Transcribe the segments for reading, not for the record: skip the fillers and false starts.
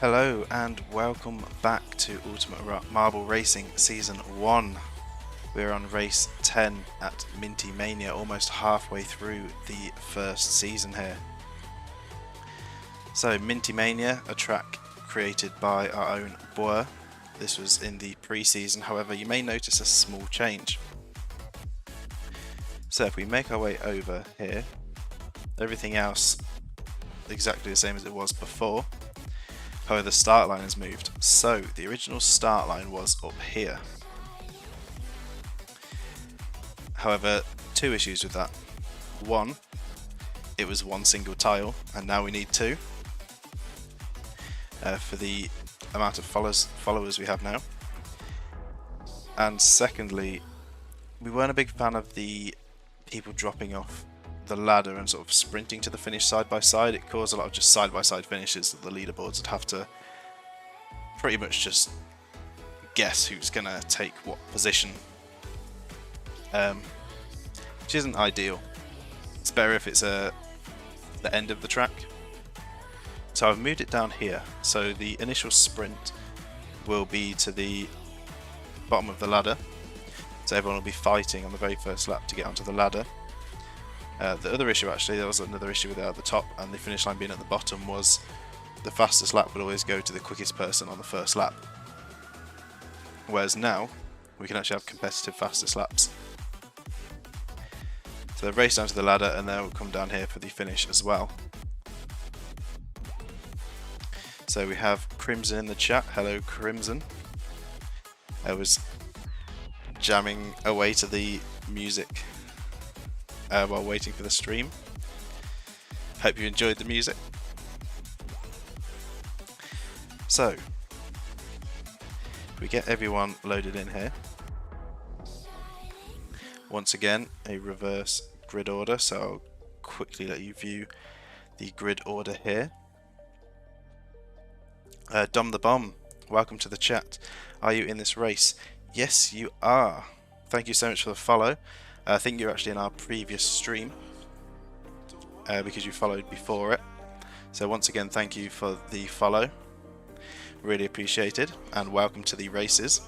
Hello and welcome back to Ultimate Marble Racing Season 1. We're on race 10 at Minty Mania, almost halfway through the first season here. So Minty Mania, a track created by our own Boer. This was in the pre-season, however you may notice a small change. So if we make our way over here, everything else exactly the same as it was before. However, the start line has moved. So the original start line was up here. However, two issues with that. One, it was one single tile, and now we need two for the amount of followers we have now. And secondly, we weren't a big fan of the people dropping off the ladder and sort of sprinting to the finish side by side. It caused a lot of just side by side finishes that the leaderboards would have to pretty much just guess who's gonna take what position, which isn't ideal. It's better if it's the end of the track. So I've moved it down here, so the initial sprint will be to the bottom of the ladder, so everyone will be fighting on the very first lap to get onto the ladder. The other issue, actually, there was another issue with it at the top and the finish line being at the bottom, was the fastest lap would always go to the quickest person on the first lap. Whereas now, we can actually have competitive fastest laps. So they race down to the ladder and then we'll come down here for the finish as well. So we have Crimson in the chat. Hello Crimson. I was jamming away to the music while waiting for the stream. Hope you enjoyed the music. So, we get everyone loaded in here. Once again, a reverse grid order, so I'll quickly let you view the grid order here. Dom the Bomb, welcome to the chat. Are you in this race? Yes, you are. Thank you so much for the follow. I think you're actually in our previous stream because you followed before it. So once again, thank you for the follow. Really appreciated, and welcome to the races.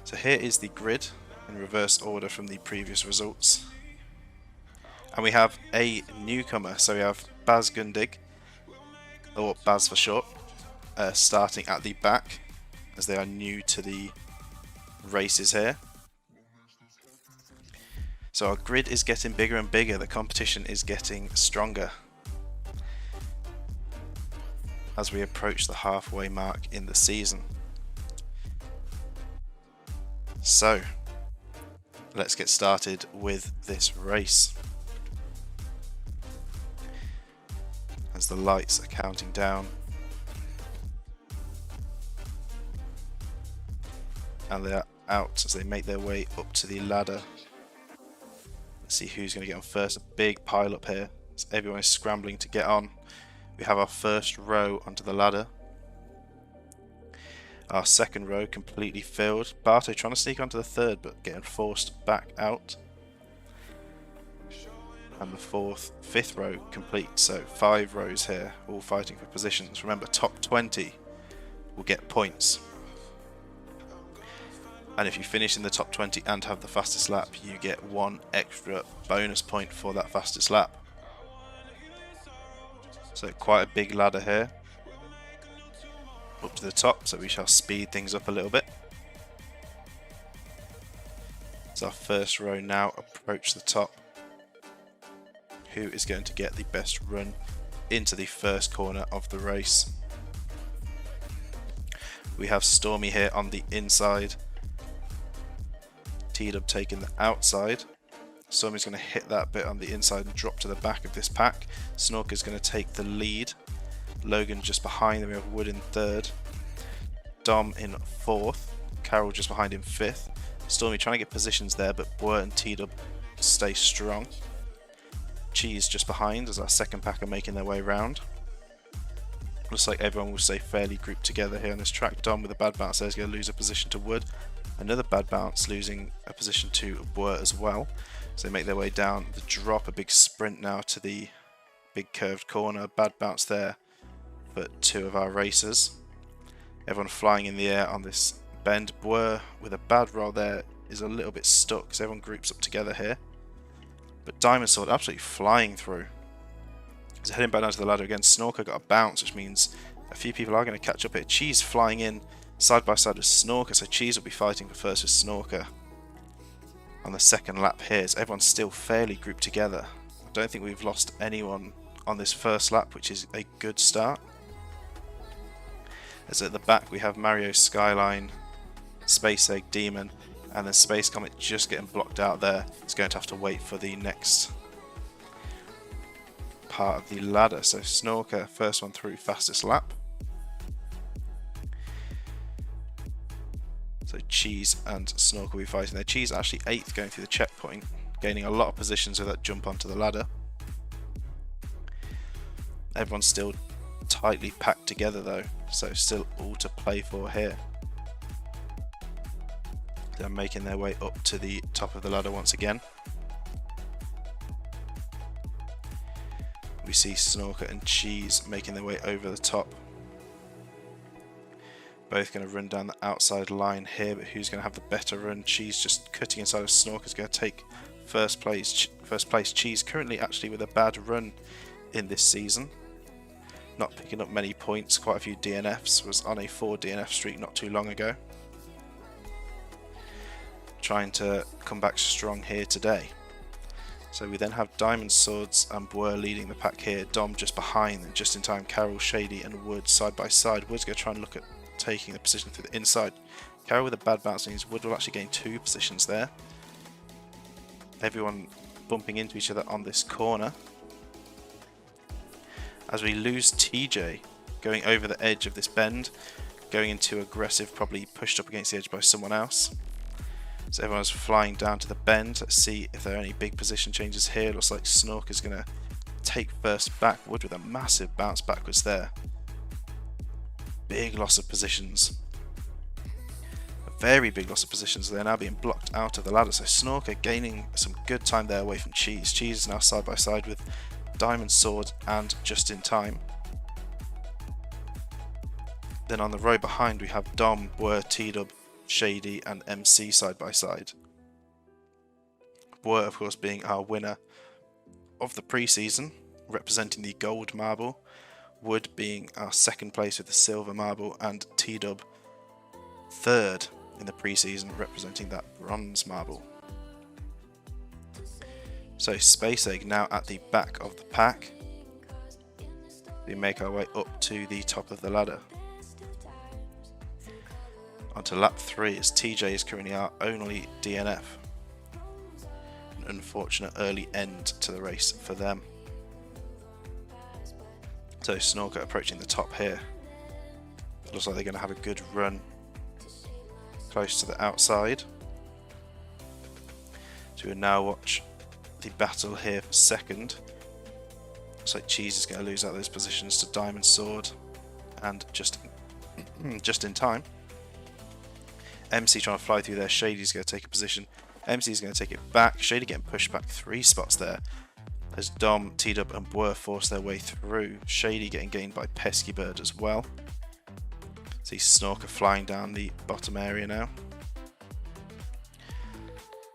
So here is the grid in reverse order from the previous results. And we have a newcomer, so we have Baz Gundig, or Baz for short, starting at the back as they are new to the races here. So our grid is getting bigger and bigger, the competition is getting stronger as we approach the halfway mark in the season. So let's get started with this race. As the lights are counting down and they are out as they make their way up to the ladder. Let's see who's going to get on first. A big pile up here as everyone is scrambling to get on. We have our first row onto the ladder. Our second row completely filled. Barto trying to sneak onto the third but getting forced back out. And the fifth row complete. So 5 rows here, all fighting for positions. Remember, top 20 will get points. And if you finish in the top 20 and have the fastest lap, you get 1 extra bonus point for that fastest lap. So quite a big ladder here. Up to the top, so we shall speed things up a little bit. As our first row now approach the top. Who is going to get the best run into the first corner of the race? We have Stormy here on the inside. T-Dub taking the outside. Stormy's going to hit that bit on the inside and drop to the back of this pack. Snorker's going to take the lead. Logan just behind them. We have Wood in third. Dom in fourth. Carol just behind him fifth. Stormy trying to get positions there, but Boer and T-Dub stay strong. Cheese just behind as our second pack are making their way round. Looks like everyone will stay fairly grouped together here on this track. Dom with a bad bounce there is going to lose a position to Wood. Another bad bounce, losing a position to Boer as well. So they make their way down the drop, a big sprint now to the big curved corner. Bad bounce there but 2 of our racers. Everyone flying in the air on this bend. Blur with a bad roll there is a little bit stuck because everyone groups up together here. But Diamond Sword absolutely flying through. He's heading back down to the ladder again. Snorker got a bounce, which means a few people are going to catch up here. Cheese flying in side by side with Snorker, so Cheese will be fighting for first with Snorker on the second lap here. So everyone's still fairly grouped together. I don't think we've lost anyone on this first lap, which is a good start. As at the back we have Mario Skyline, Space Egg, Demon, and then Space Comet just getting blocked out there. He's going to have to wait for the next part of the ladder. So Snorker, first one through, fastest lap. So Cheese and Snorker will be fighting there. Cheese actually 8th going through the checkpoint, gaining a lot of positions with that jump onto the ladder. Everyone's still tightly packed together though, so still all to play for here. They're making their way up to the top of the ladder once again. We see Snorker and Cheese making their way over the top. Both going to run down the outside line here, but who's going to have the better run? Cheese just cutting inside of Snorker is going to take first place. Cheese currently actually with a bad run in this season. Not picking up many points, quite a few DNFs, was on a 4 DNF streak not too long ago. Trying to come back strong here today. So we then have Diamond Swords and Blur leading the pack here, Dom just behind, and just in time Carol, Shady and Wood side by side. Wood's going to try and look at taking the position through the inside. Carol with a bad bounce means Wood will actually gain 2 positions there. Everyone bumping into each other on this corner. As we lose TJ going over the edge of this bend, going into aggressive, probably pushed up against the edge by someone else. So everyone's flying down to the bend. Let's see if there are any big position changes here. Looks like Snork is going to take first back. Wood with a massive bounce backwards there. Big loss of positions. A very big loss of positions. They're now being blocked out of the ladder. So Snorker gaining some good time there away from Cheese. Cheese is now side by side with Diamond Sword and Just in Time. Then on the row behind we have Dom, Blur, T-Dub, Shady and MC side by side. Blur of course being our winner of the pre-season, representing the gold marble. Wood being our second place with the silver marble, and T-Dub 3rd in the pre-season, representing that bronze marble. So Space Egg now at the back of the pack. We make our way up to the top of the ladder. Onto lap 3 as TJ is currently our only DNF. An unfortunate early end to the race for them. So Snorker approaching the top here. Looks like they're going to have a good run close to the outside. So we'll now watch the battle here for second. Looks like Cheese is going to lose out those positions to Diamond Sword and just in time. MC trying to fly through there. Shady's going to take a position. MC's going to take it back. Shady getting pushed back 3 spots there as Dom, T-Dub and Blur force their way through. Shady getting gained by Pesky Bird as well. See Snorker flying down the bottom area now.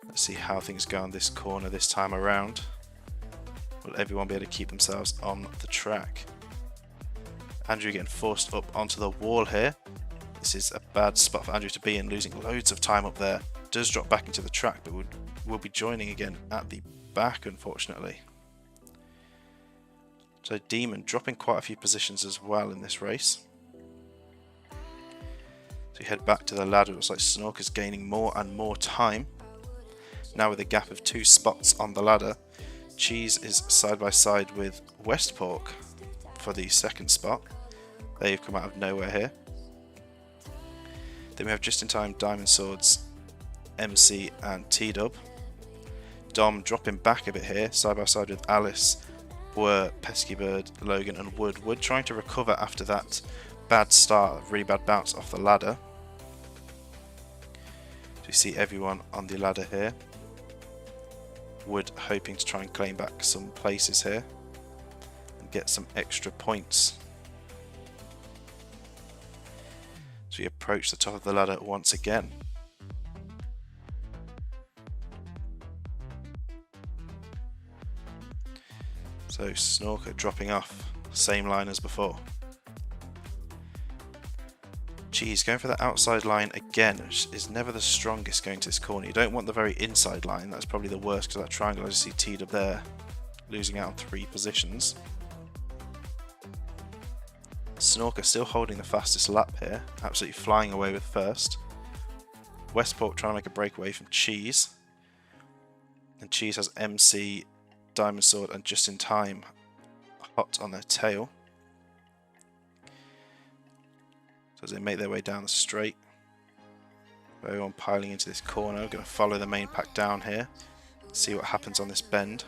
Let's see how things go on this corner this time around. Will everyone be able to keep themselves on the track? Andrew getting forced up onto the wall here. This is a bad spot for Andrew to be in, losing loads of time up there. Does drop back into the track, but will be joining again at the back, unfortunately. So Demon dropping quite a few positions as well in this race. So we head back to the ladder. It looks like Snorker's gaining more and more time. Now with a gap of 2 spots on the ladder, Cheese is side by side with Westpork for the second spot. They've come out of nowhere here. Then we have just in time Diamond Swords, MC and T-Dub. Dom dropping back a bit here, side by side with Alice, Blur, Pesky Bird, Logan and Wood. Wood trying to recover after that bad start, really bad bounce off the ladder. So you see everyone on the ladder here. Wood hoping to try and claim back some places here and get some extra points. approach the top of the ladder once again. So Snorker dropping off, same line as before. Cheese going for the outside line again, which is never the strongest going to this corner. You don't want the very inside line, that's probably the worst because that triangle I just see teed up there, losing out on 3 positions. Snorker still holding the fastest lap here, absolutely flying away with first. Westport trying to make a breakaway from Cheese. And Cheese has MC, Diamond Sword and Just in Time hot on their tail. So as they make their way down the straight, everyone piling into this corner. We're going to follow the main pack down here, see what happens on this bend.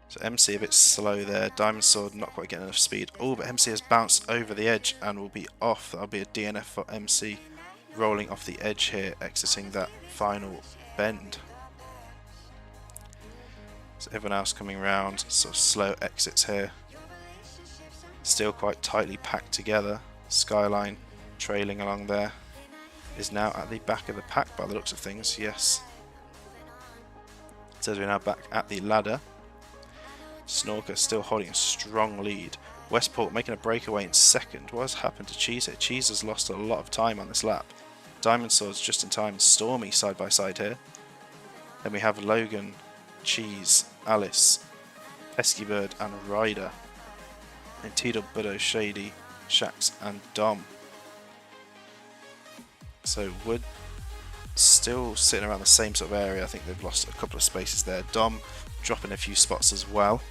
So MC a bit slow there, Diamond Sword not quite getting enough speed. Oh, but MC has bounced over the edge and will be off. That'll be a DNF for MC, rolling off the edge here, exiting that final bend. So everyone else coming around, sort of slow exits here. Still quite tightly packed together. Skyline trailing along there is now at the back of the pack by the looks of things, yes. So we're now back at the ladder. Snorker still holding a strong lead. Westport making a breakaway in second. What has happened to Cheese here? Cheese has lost a lot of time on this lap. Diamond Swords Just in Time, Stormy side by side here. Then we have Logan, Cheese, Alice, Pesky Bird and Ryder. And T-Dub, Buddo, Shady, Shax and Dom. So Wood still sitting around the same sort of area. I think they've lost a couple of spaces there. Dom dropping a few spots as well.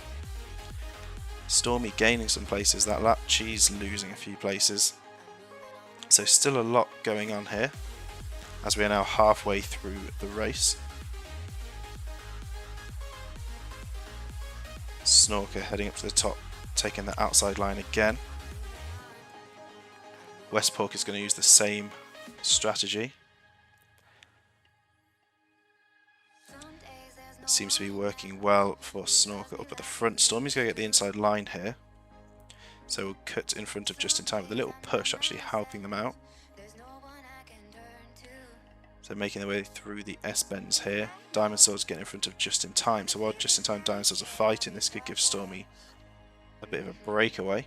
Stormy gaining some places that lap. Cheese losing a few places. So still a lot going on here as we are now halfway through the race. Snorker heading up to the top, taking the outside line again. Westport is going to use the same strategy. It seems to be working well for Snorker up at the front. Stormy's going to get the inside line here. So we'll cut in front of Just in Time with a little push actually helping them out. So making their way through the S-bends here. Diamond Swords getting in front of Just in Time. So while Just in Time Diamond Swords are fighting, this could give Stormy a bit of a breakaway.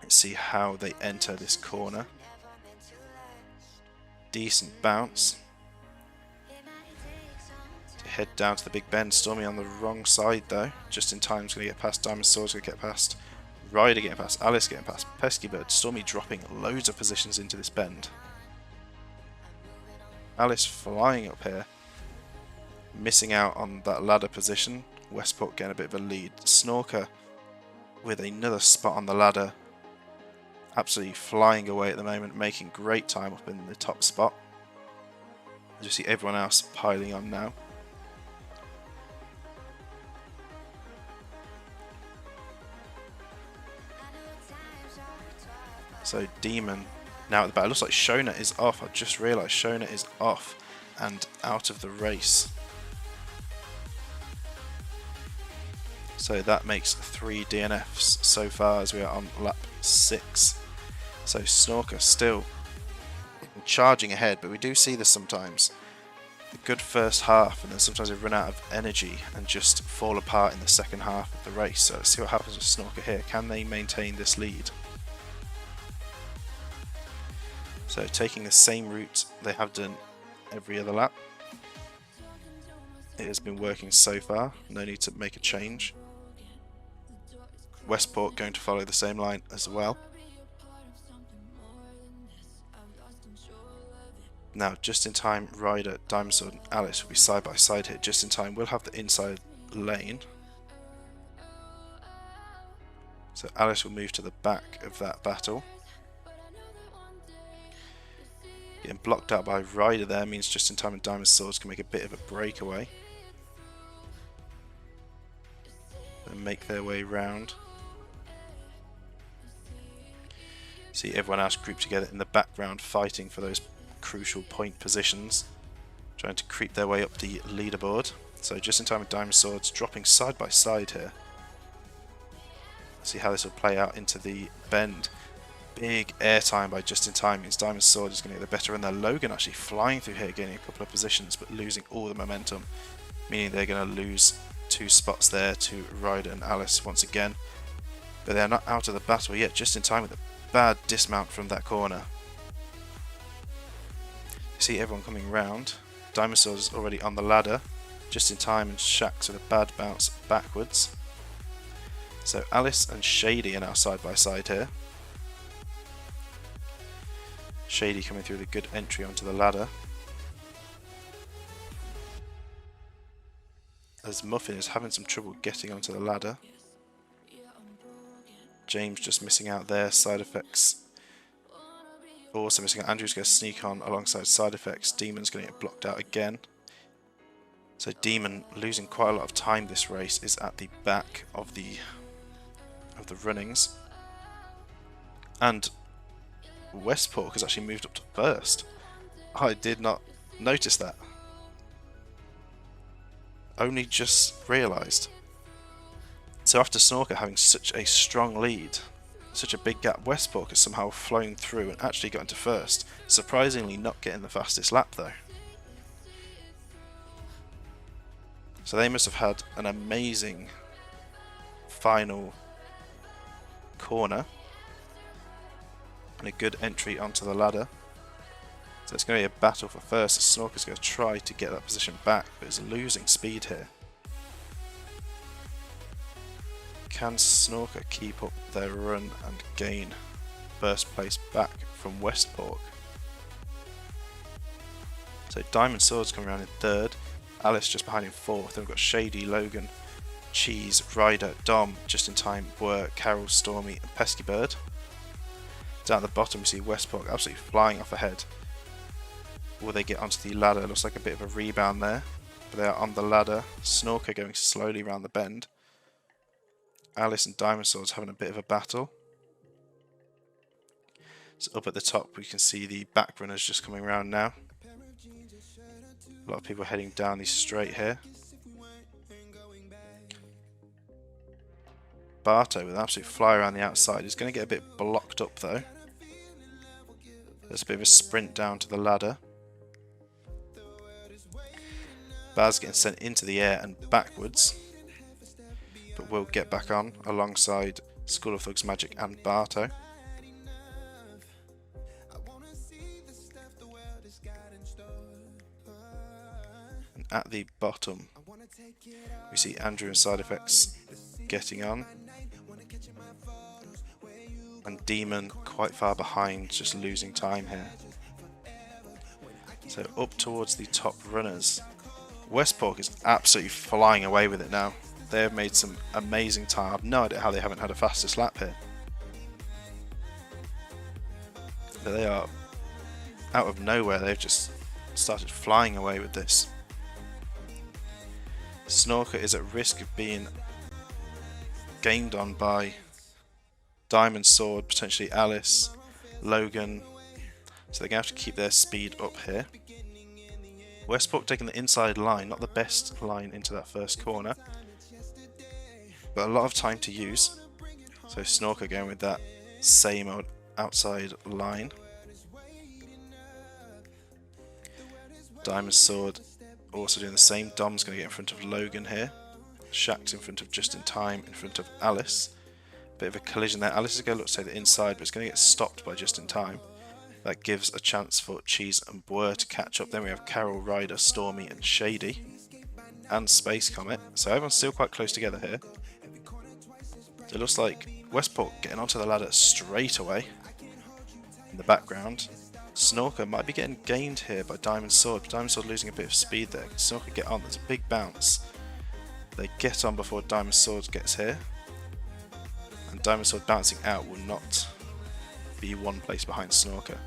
Let's see how they enter this corner. Decent bounce. To head down to the big bend. Stormy on the wrong side though. Just in Time is going to get past. Diamond Sword's going to get past. Ryder getting past. Alice getting past. Pesky Bird. Stormy dropping loads of positions into this bend. Alice flying up here. Missing out on that ladder position. Westport getting a bit of a lead. Snorker with another spot on the ladder. Absolutely flying away at the moment, making great time up in the top spot. As you see everyone else piling on now. So Demon now at the back. It looks like Shona is off. I just realised Shona is off and out of the race. So that makes 3 DNFs so far as we are on lap 6. So Snorker still charging ahead, but we do see this sometimes. A good first half, and then sometimes they run out of energy and just fall apart in the second half of the race. So let's see what happens with Snorker here. Can they maintain this lead? So taking the same route they have done every other lap. It has been working so far, no need to make a change. Westport going to follow the same line as well. Now Just in Time, Ryder, Diamond Sword and Alice will be side by side here. Just in Time will have the inside lane. So Alice will move to the back of that battle. Getting blocked out by Ryder there means Just in Time and Diamond Swords can make a bit of a breakaway. And make their way round. See everyone else grouped together in the background fighting for those crucial point positions. Trying to creep their way up the leaderboard. So Just in Time with Diamond Swords dropping side by side here. See how this will play out into the bend. big airtime by Just in Time means Diamond Sword is going to get the better, and then Logan actually flying through here, gaining a couple of positions, but losing all the momentum, meaning they're going to lose 2 spots there to Ryder and Alice once again. But they're not out of the battle yet. Just in Time with a bad dismount from that corner. You see everyone coming round. Diamond Sword is already on the ladder. Just in Time and Shax with a bad bounce backwards. So Alice and Shady are now side by side here. Shady coming through with a good entry onto the ladder. As Muffin is having some trouble getting onto the ladder. James just missing out there. Side Effects also missing out. Andrew's going to sneak on alongside Side Effects. Demon's going to get blocked out again. So Demon losing quite a lot of time this race is at the back of the runnings. And Westport has actually moved up to first. I did not notice that. Only just realised. So after Snorker having such a strong lead, such a big gap, Westport has somehow flown through and actually got into first. Surprisingly not getting the fastest lap though. So they must have had an amazing final corner. And a good entry onto the ladder. So it's going to be a battle for first. Snorker's going to try to get that position back, but is losing speed here. Can Snorker keep up their run and gain first place back from Westport? So Diamond Sword's coming around in third. Alice just behind in fourth. Then we've got Shady, Logan, Cheese, Ryder, Dom, Just in Time, Blur, Carol, Stormy, and Pesky Bird. Down at the bottom we see Westport absolutely flying off ahead. Will they get onto the ladder? Looks like a bit of a rebound there. But they are on the ladder. Snorker going slowly around the bend. Alice and Diamond Swords having a bit of a battle. So up at the top we can see the back runners just coming around now. A lot of people heading down the straight here. Barto with an absolute fly around the outside. He's going to get a bit blocked up though. There's a bit of a sprint down to the ladder. Baz getting sent into the air and backwards. But will get back on alongside School of Thugs Magic and Barto. And at the bottom we see Andrew and Side Effects getting on. And Demon quite far behind, just losing time here. So up towards the top runners. Westport is absolutely flying away with it now. They have made some amazing time. I have no idea how they haven't had a fastest lap here. But they are out of nowhere. They've just started flying away with this. Snorker is at risk of being gained on by Diamond Sword, potentially Alice, Logan. So they're going to have to keep their speed up here. Westport taking the inside line, not the best line into that first corner. But a lot of time to use. So Snorker going with that same old outside line. Diamond Sword also doing the same. Dom's going to get in front of Logan here. Shax in front of Just in Time, in front of Alice. Bit of a collision there. Alice is going to look to take the inside, but it's going to get stopped by Just in Time. That gives a chance for Cheese and Blur to catch up. Then we have Carol, Ryder, Stormy and Shady. And Space Comet. So everyone's still quite close together here. So it looks like Westport getting onto the ladder straight away. In the background. Snorker might be getting gained here by Diamond Sword. Diamond Sword losing a bit of speed there. Can Snorker get on? There's a big bounce. They get on before Diamond Sword gets here. And Diamond Sword bouncing out will not be one place behind Snorker.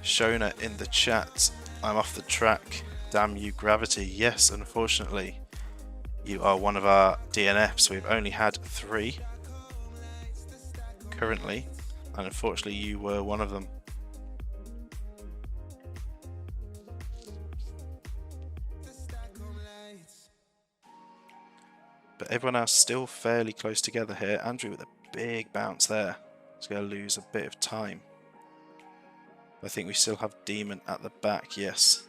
Shona in the chat, I'm off the track. Damn you, Gravity. Yes, unfortunately, you are one of our DNFs. We've only had 3 currently, and unfortunately you were one of them. But everyone else still fairly close together here. Andrew with a big bounce there. It's going to lose a bit of time. I think we still have Demon at the back, yes.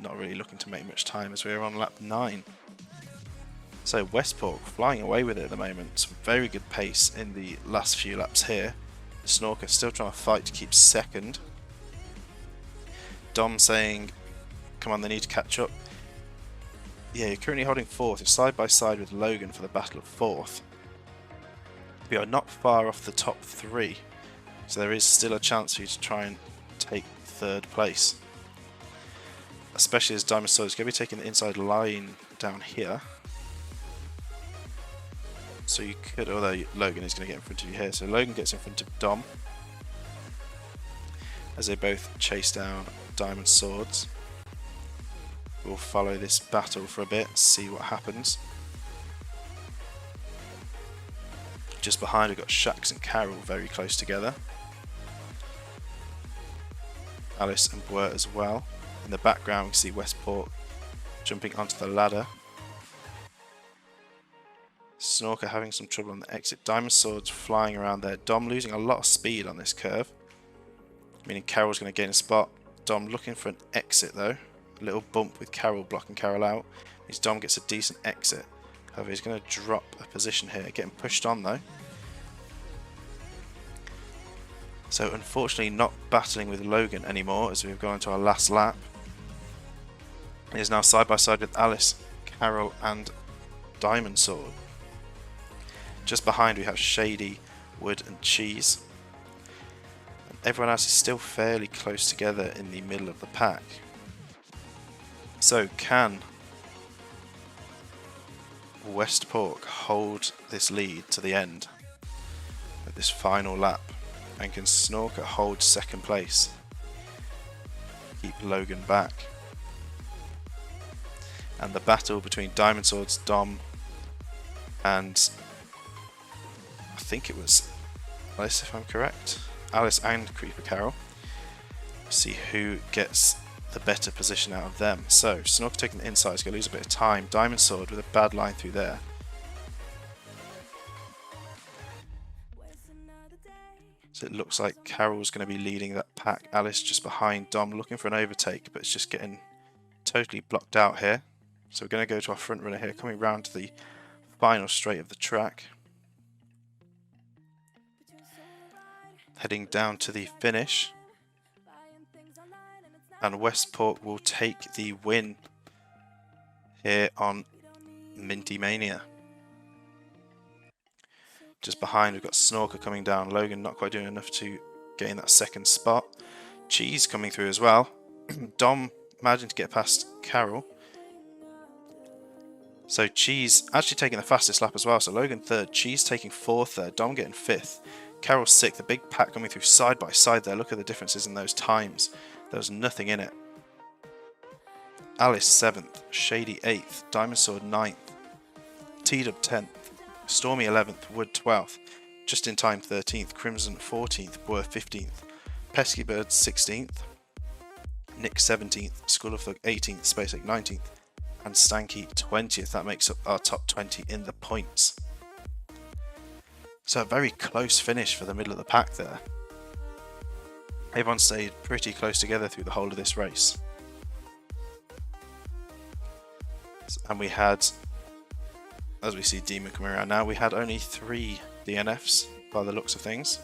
Not really looking to make much time as we're on lap 9. So Westport flying away with it at the moment. Some very good pace in the last few laps here. The Snorker still trying to fight to keep second. Dom saying, come on, they need to catch up. Yeah, you're currently holding 4th. You're side by side with Logan for the battle of 4th. We are not far off the top 3. So there is still a chance for you to try and take 3rd place. Especially as Diamond Sword is going to be taking the inside line down here. So you could, although Logan is going to get in front of you here. So Logan gets in front of Dom. As they both chase down Diamond Swords. We'll follow this battle for a bit, see what happens. Just behind we've got Shax and Carol very close together. Alice and Bwert as well. In the background we see Westport jumping onto the ladder. Snorker having some trouble on the exit. Diamond Swords flying around there. Dom losing a lot of speed on this curve. Meaning Carol's going to gain a spot. Dom looking for an exit though. A little bump with Carol blocking Carol out. Means Dom gets a decent exit. However, he's going to drop a position here. Getting pushed on though. So unfortunately not battling with Logan anymore as we've gone into our last lap. He is now side by side with Alice, Carol and Diamond Sword. Just behind we have Shady, Wood and Cheese. And everyone else is still fairly close together in the middle of the pack. So can Westport hold this lead to the end of this final lap? And can Snorker hold 2nd place? Keep Logan back. And the battle between Diamond Swords, Dom, and I think it was Alice, if I'm correct. Alice and Creeper Carol. See who gets the better position out of them. So Snorker taking the inside is going to lose a bit of time. Diamond Sword with a bad line through there. So it looks like Carol's going to be leading that pack. Alice just behind Dom looking for an overtake, but it's just getting totally blocked out here. So we're going to go to our front runner here, coming round to the final straight of the track. Heading down to the finish. And Westport will take the win here on Minty Mania. Just behind we've got Snorker coming down. Logan not quite doing enough to gain that 2nd spot. Cheese coming through as well. Dom managing to get past Carol. So Cheese actually taking the fastest lap as well. So Logan 3rd, Cheese taking 4th there, Dom getting 5th. Carol 6th, the big pack coming through side by side there. Look at the differences in those times. There was nothing in it. Alice 7th, Shady 8th, Diamond Sword 9th, T-Dub 10th, Stormy 11th, Wood 12th, Just in Time 13th, Crimson 14th, Bwert 15th, Pesky Bird 16th, Nick 17th, School of Thug 18th, SpaceX 19th, and Stanky 20th. That makes up our top 20 in the points. So a very close finish for the middle of the pack there. Everyone stayed pretty close together through the whole of this race. And we had, as we see Demon coming around now, we had only 3 DNFs by the looks of things.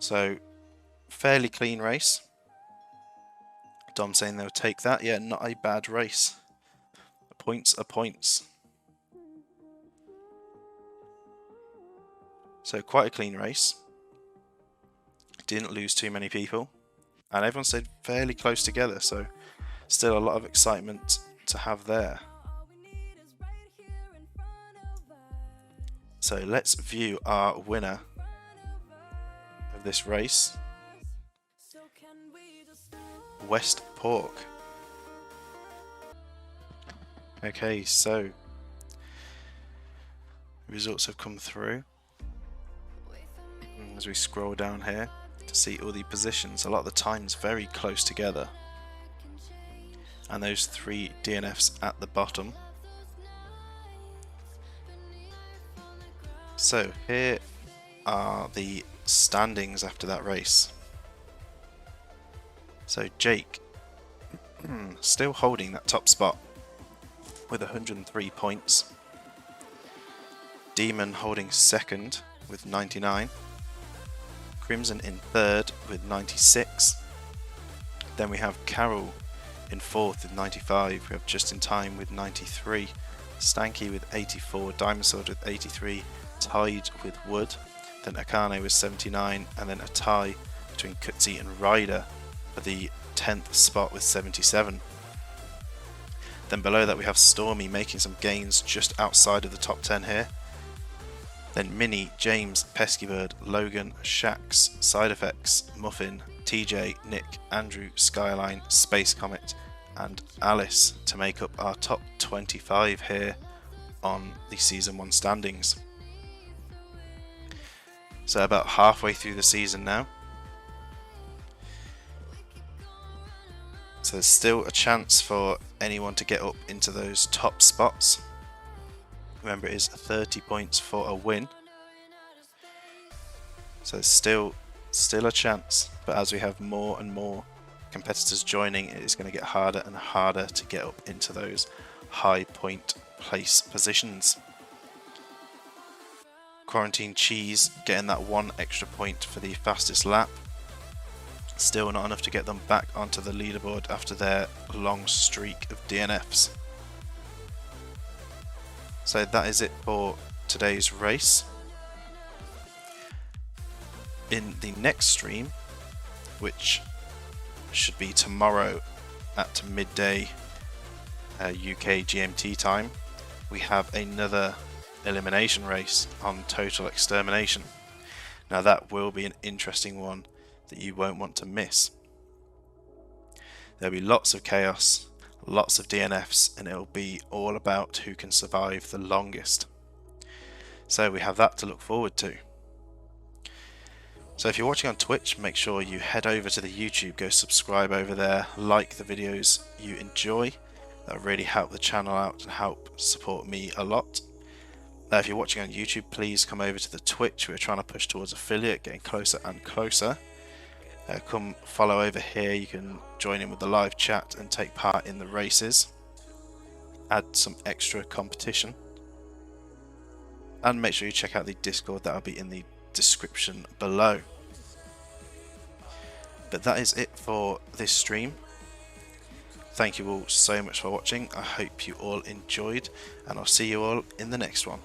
So, fairly clean race. Dom saying they'll take that. Yeah, not a bad race. Points are points. So, quite a clean race. Didn't lose too many people. And everyone stayed fairly close together. So, still a lot of excitement to have there. So let's view our winner of this race, Westport. Okay, so results have come through. As we scroll down here to see all the positions, a lot of the times very close together. And those 3 DNFs at the bottom. So here are the standings after that race. So Jake still holding that top spot with 103 points. Demon holding second with 99. Crimson in third with 96. Then we have Carol in fourth with 95. We have Just in Time with 93. Stanky with 84. Diamond Sword with 83. Tied with Wood. Then Akane with 79. And then a tie between Kutsi and Ryder for the 10th spot with 77. Then below that we have Stormy making some gains just outside of the top 10 here. Then Minnie, James, Peskybird, Logan, Shax, Side Effects, Muffin, TJ, Nick, Andrew, Skyline, Space Comet and Alice to make up our top 25 here on the Season 1 standings. So about halfway through the season now. So there's still a chance for anyone to get up into those top spots. Remember, it is 30 points for a win. So there's still a chance, but as we have more and more competitors joining, it is going to get harder and harder to get up into those high point place positions. Quarantine Cheese getting that 1 extra point for the fastest lap. Still not enough to get them back onto the leaderboard after their long streak of DNFs. So that is it for today's race. In the next stream, which should be tomorrow at midday UK GMT time, we have another elimination race on Total Extermination. Now that will be an interesting one that you won't want to miss. There'll be lots of chaos, lots of DNFs, and it'll be all about who can survive the longest. So we have that to look forward to. So if you're watching on Twitch, make sure you head over to the YouTube, go subscribe over there, like the videos you enjoy. That'll really help the channel out and help support me a lot. If you're watching on YouTube, please come over to the Twitch. We're trying to push towards affiliate, getting closer and closer. Come follow over here. You can join in with the live chat and take part in the races. Add some extra competition. And make sure you check out the Discord. That'll be in the description below. But that is it for this stream. Thank you all so much for watching. I hope you all enjoyed, and I'll see you all in the next one.